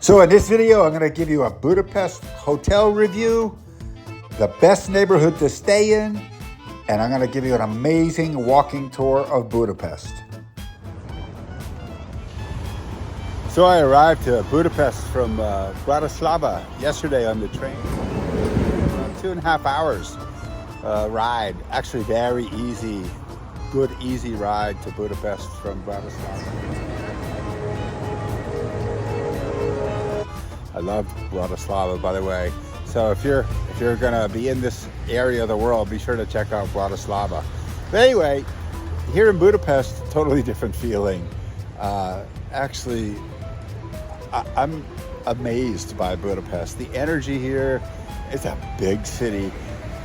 So in this video, I'm going to give you a Budapest hotel review, the best neighborhood to stay in, and I'm going to give you an amazing walking tour of Budapest. So I arrived to Budapest from Bratislava yesterday on the train. 2.5 hours ride. Actually very easy, good easy ride to Budapest from Bratislava. I love Bratislava, by the way. So if you're gonna be in this area of the world, be sure to check out Bratislava. But anyway, here in Budapest, totally different feeling. Actually, I'm amazed by Budapest. The energy here, it's a big city.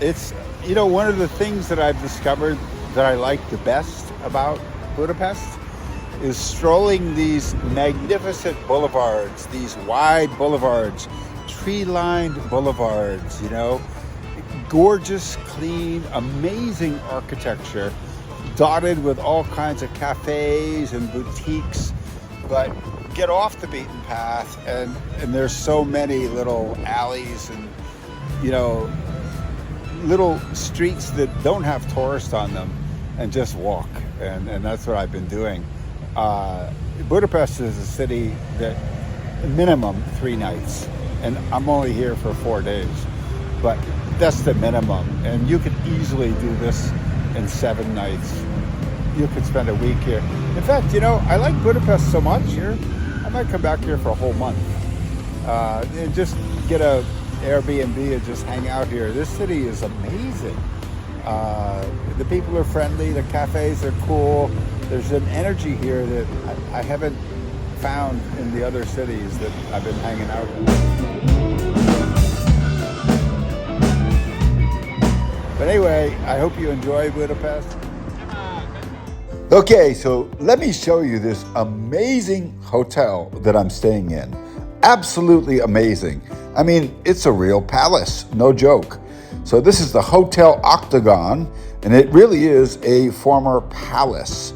It's, you know, one of the things that I've discovered that I like the best about Budapest is strolling these magnificent boulevards, these wide boulevards, tree-lined boulevards, you know, gorgeous, clean, amazing architecture, dotted with all kinds of cafes and boutiques, but get off the beaten path and there's so many little alleys and, you know, little streets that don't have tourists on them, and just walk, and that's what I've been doing. Budapest is a city that minimum 3 nights, and I'm only here for 4 days, but that's the minimum, and you could easily do this in 7 nights. You could spend a week here. In fact, you know, I like Budapest so much here, I might come back here for a whole month and just get a Airbnb and just hang out here. This city is amazing. The people are friendly, the cafes are cool. There's an energy here that I haven't found in the other cities that I've been hanging out in. But anyway, I hope you enjoy Budapest. Okay, so let me show you this amazing hotel that I'm staying in. Absolutely amazing. I mean, it's a real palace, no joke. So this is the Hotel Oktogon, and it really is a former palace.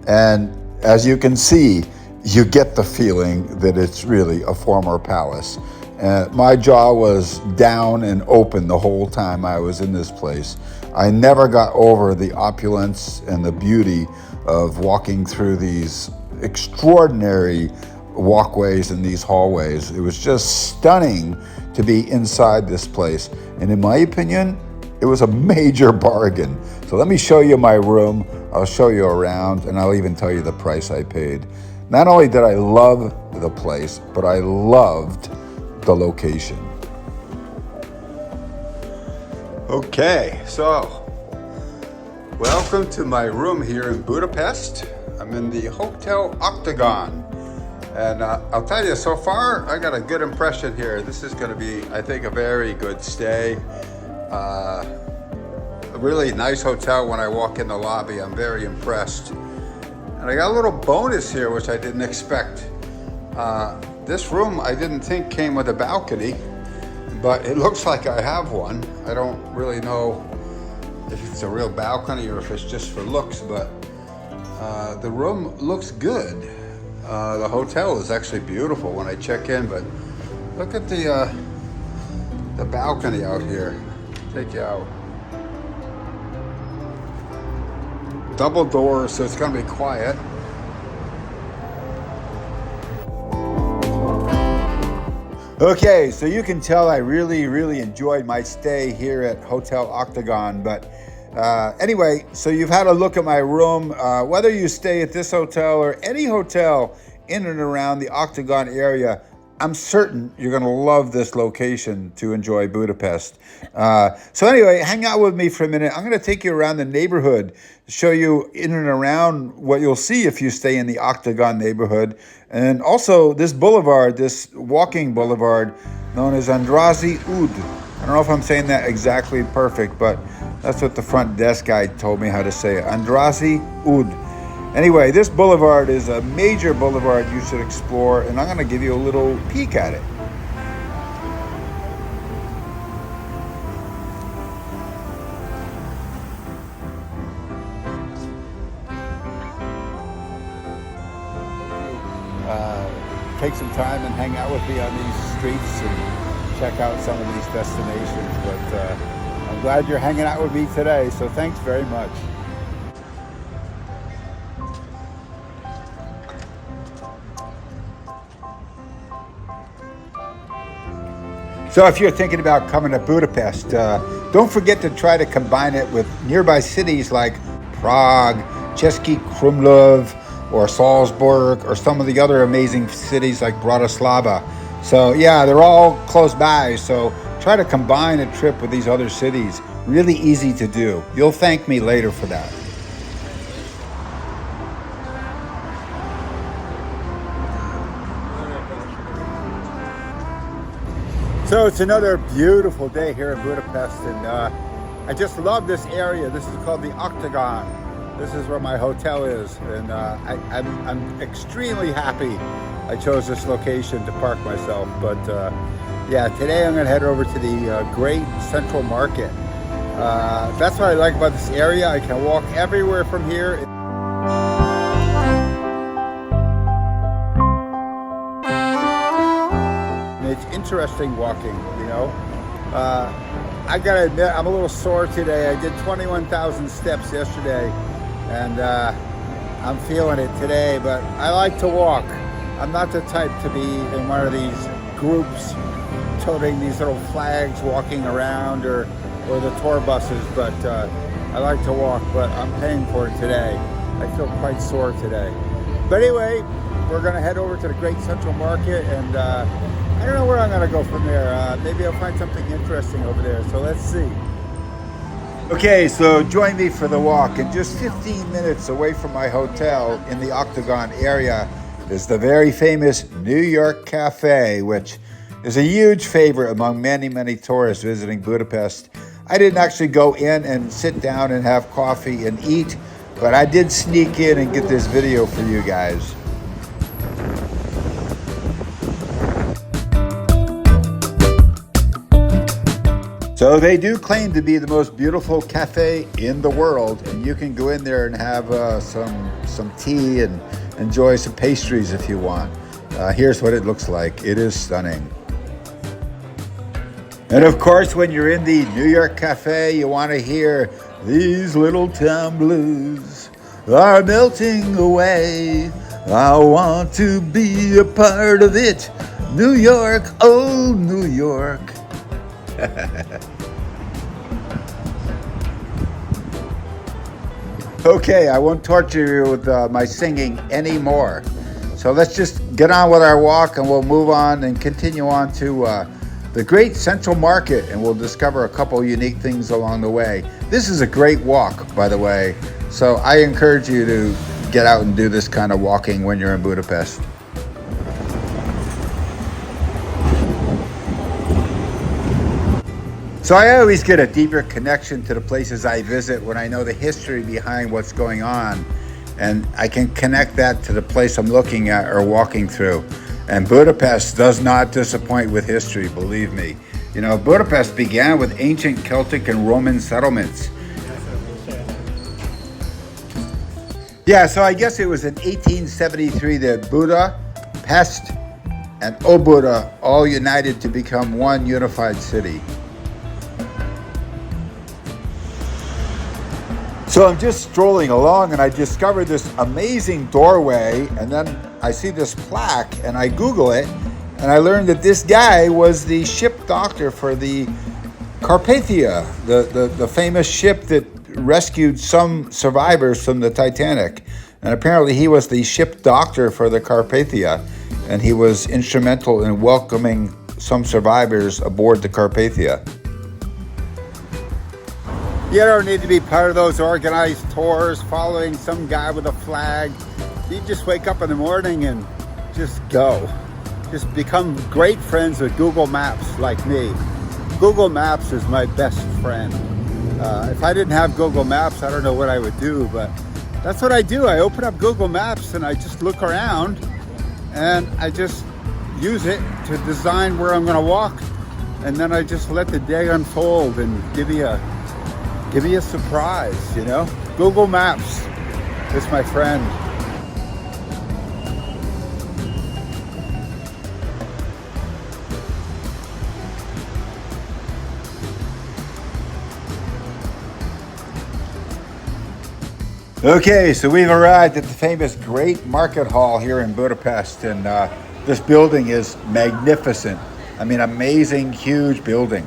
And as you can see, you get the feeling that it's really a former palace. My jaw was down and open the whole time I was in this place. I never got over the opulence and the beauty of walking through these extraordinary walkways and these hallways. It was just stunning to be inside this place. And in my opinion, it was a major bargain. So let me show you my room. I'll show you around, and I'll even tell you the price I paid. Not only did I love the place, but I loved the location. Okay, so welcome to my room here in Budapest. I'm in the Hotel Oktogon. And I'll tell you, so far, I got a good impression here. This is gonna be, I think, a very good stay. A really nice hotel. When I walk in the lobby, I'm very impressed. And I got a little bonus here, which I didn't expect. This room, I didn't think came with a balcony, but it looks like I have one. I don't really know if it's a real balcony or if it's just for looks, but the room looks good. The hotel is actually beautiful when I check in, but look at the balcony out here. Take you out. Double doors, so it's gonna be quiet. Okay, so you can tell I really enjoyed my stay here at Hotel Oktogon, but anyway, so you've had a look at my room. Whether you stay at this hotel or any hotel in and around the Oktogon area, I'm certain you're gonna love this location to enjoy Budapest. So anyway, hang out with me for a minute. I'm gonna take you around the neighborhood, show you in and around what you'll see if you stay in the Oktogon neighborhood. And also this boulevard, this walking boulevard known as Andrassy Ud. I don't know if I'm saying that exactly perfect, but that's what the front desk guy told me how to say it. Andrassy Ud. Anyway, this boulevard is a major boulevard you should explore, and I'm going to give you a little peek at it. take some time and hang out with me on these streets and check out some of these destinations. But I'm glad you're hanging out with me today, so thanks very much. So if you're thinking about coming to Budapest, don't forget to try to combine it with nearby cities like Prague, Český Krumlov, or Salzburg, or some of the other amazing cities like Bratislava. So yeah, they're all close by, so try to combine a trip with these other cities. Really easy to do. You'll thank me later for that. So it's another beautiful day here in Budapest, and I just love this area. This is called the Oktogon. This is where my hotel is, and I'm extremely happy I chose this location to park myself. But yeah, today I'm going to head over to the Great Central Market. That's what I like about this area. I can walk everywhere from here. It's interesting walking, you know. I gotta admit, I'm a little sore today. I did 21,000 steps yesterday, and I'm feeling it today, but I like to walk. I'm not the type to be in one of these groups toting these little flags walking around or the tour buses, but I like to walk, but I'm paying for it today. I feel quite sore today. But anyway, we're gonna head over to the Great Central Market, and I don't know where I'm gonna go from there. Maybe I'll find something interesting over there, so let's see. Okay, so join me for the walk. And just 15 minutes away from my hotel in the Oktogon area is the very famous New York Cafe, which is a huge favorite among many, many tourists visiting Budapest. I didn't actually go in and sit down and have coffee and eat, but I did sneak in and get this video for you guys. So they do claim to be the most beautiful cafe in the world, and you can go in there and have some tea and enjoy some pastries if you want. Here's what it looks like. It is stunning. And of course, when you're in the New York Cafe, you want to hear these little town blues are melting away. I want to be a part of it. New York, oh New York. Okay, I won't torture you with my singing anymore. So let's just get on with our walk, and we'll move on and continue on to the Great Central Market, and we'll discover a couple unique things along the way. This is a great walk, by the way, so I encourage you to get out and do this kind of walking when you're in Budapest. So I always get a deeper connection to the places I visit when I know the history behind what's going on, and I can connect that to the place I'm looking at or walking through. And Budapest does not disappoint with history, believe me. You know, Budapest began with ancient Celtic and Roman settlements. Yeah, so I guess it was in 1873 that Buda, Pest, and Buda all united to become one unified city. So I'm just strolling along, and I discovered this amazing doorway, and then I see this plaque, and I Google it, and I learned that this guy was the ship doctor for the Carpathia, the famous ship that rescued some survivors from the Titanic. And apparently he was the ship doctor for the Carpathia, and he was instrumental in welcoming some survivors aboard the Carpathia. You don't need to be part of those organized tours following some guy with a flag. You just wake up in the morning and just go. Just become great friends with Google Maps like me. Google Maps is my best friend. If I didn't have Google Maps, I don't know what I would do, but that's what I do. I open up Google Maps and I just look around, and I just use it to design where I'm gonna walk, and then I just let the day unfold and give me a surprise, you know? Google Maps is my friend. Okay, so we've arrived at the famous Great Market Hall here in Budapest, and this building is magnificent. I mean, amazing, huge building.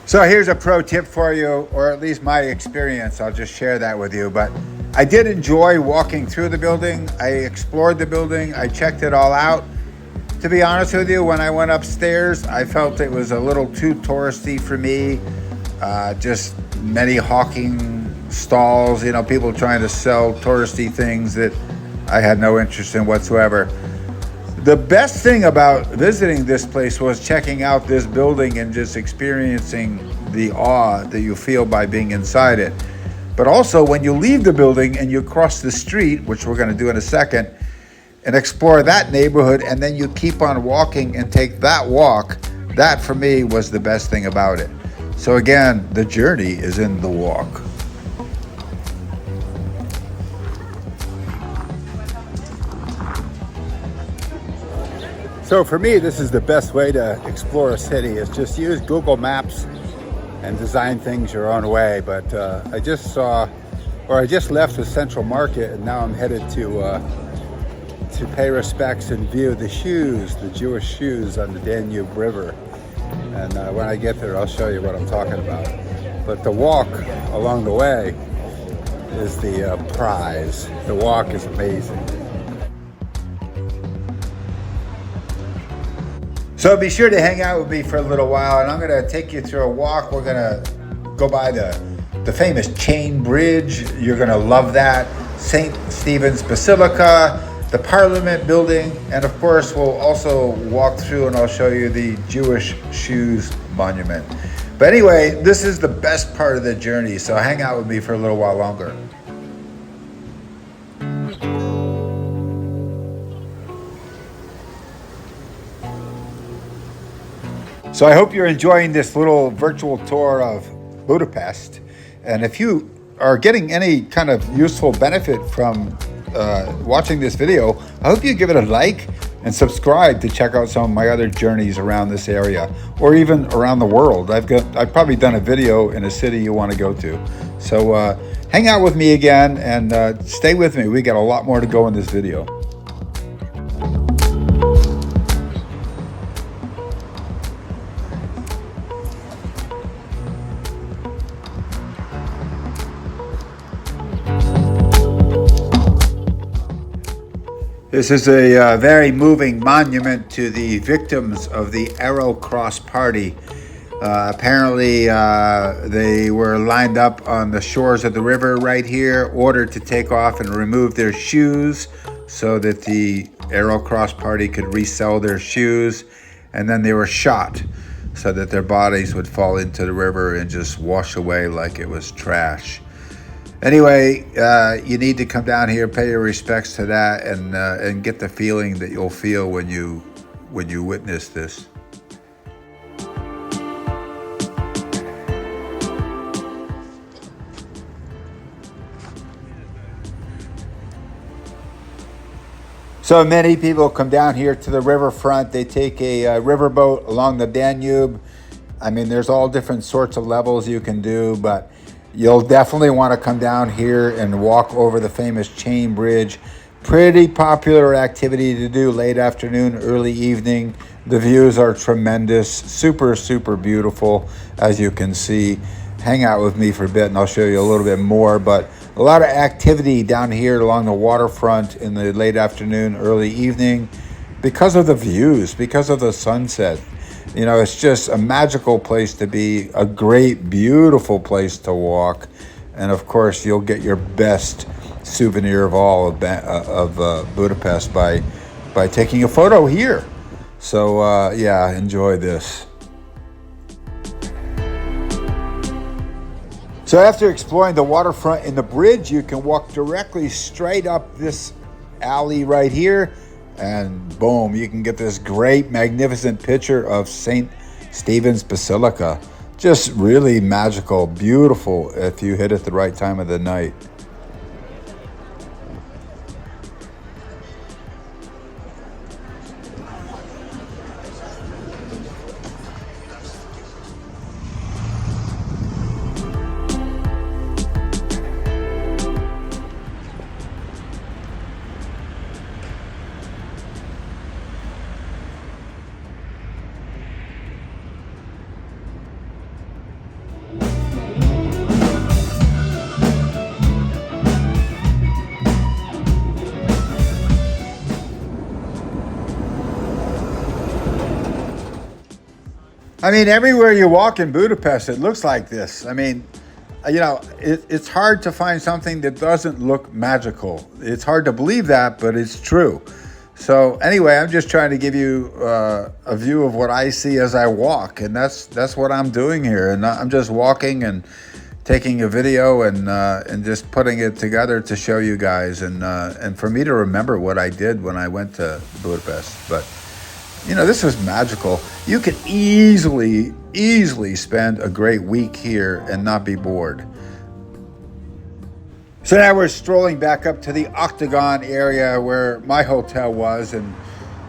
So here's a pro tip for you, or at least my experience. I'll just share that with you. But I did enjoy walking through the building. I explored the building. I checked it all out. To be honest with you, when I went upstairs, I felt it was a little too touristy for me. Just many hawking stalls, you know, people trying to sell touristy things that I had no interest in whatsoever. The best thing about visiting this place was checking out this building and just experiencing the awe that you feel by being inside it. But also when you leave the building and you cross the street, which we're going to do in a second, and explore that neighborhood, and then you keep on walking and take that walk, that for me was the best thing about it. So again, the journey is in the walk. So for me, this is the best way to explore a city, is just use Google Maps and design things your own way. But I just left the Central Market, and now I'm headed to pay respects and view the shoes, the Jewish shoes on the Danube River. And when I get there, I'll show you what I'm talking about. But the walk along the way is the prize. The walk is amazing. So be sure to hang out with me for a little while, and I'm going to take you through a walk. We're going to go by the famous Chain Bridge. You're going to love that. St. Stephen's Basilica, the Parliament building, and of course we'll also walk through and I'll show you the Jewish Shoes Monument. But anyway, this is the best part of the journey, so hang out with me for a little while longer. So I hope you're enjoying this little virtual tour of Budapest. And if you are getting any kind of useful benefit from watching this video, I hope you give it a like and subscribe to check out some of my other journeys around this area, or even around the world. I've probably done a video in a city you want to go to. So hang out with me again and stay with me. We got a lot more to go in this video. This is a very moving monument to the victims of the Arrow Cross Party. Apparently, they were lined up on the shores of the river right here, ordered to take off and remove their shoes so that the Arrow Cross Party could resell their shoes. And then they were shot so that their bodies would fall into the river and just wash away like it was trash. Anyway, you need to come down here, pay your respects to that, and get the feeling that you'll feel when you witness this. So many people come down here to the riverfront. They take a riverboat along the Danube. I mean, there's all different sorts of levels you can do, but you'll definitely want to come down here and walk over the famous Chain Bridge. Pretty popular activity to do late afternoon, early evening. The views are tremendous, super, super beautiful, as you can see. Hang out with me for a bit and I'll show you a little bit more, but a lot of activity down here along the waterfront in the late afternoon, early evening, because of the views, because of the sunset. You know, it's just a magical place to be, a great, beautiful place to walk. And of course, you'll get your best souvenir of all of Budapest by taking a photo here. So yeah, enjoy this. So after exploring the waterfront and the bridge, you can walk directly straight up this alley right here. And boom, you can get this great, magnificent picture of St. Stephen's Basilica. Just really magical, beautiful if you hit it the right time of the night. I mean, everywhere you walk in Budapest, it looks like this. I mean, you know, it's hard to find something that doesn't look magical. It's hard to believe that, but it's true. So anyway, I'm just trying to give you a view of what I see as I walk, and that's what I'm doing here. And I'm just walking and taking a video and just putting it together to show you guys, and for me to remember what I did when I went to Budapest. But you know, this was magical. You could easily spend a great week here and not be bored. So now we're strolling back up to the Oktogon area where my hotel was. And,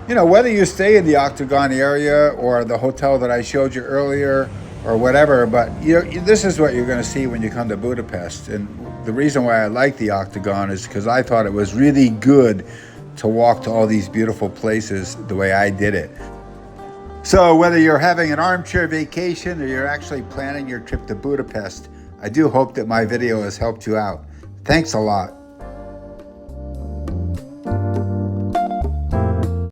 you know, whether you stay in the Oktogon area or the hotel that I showed you earlier or whatever, but you know, this is what you're going to see when you come to Budapest. And the reason why I like the Oktogon is because I thought it was really good to walk to all these beautiful places the way I did it. So whether you're having an armchair vacation or you're actually planning your trip to Budapest, I do hope that my video has helped you out. Thanks a lot.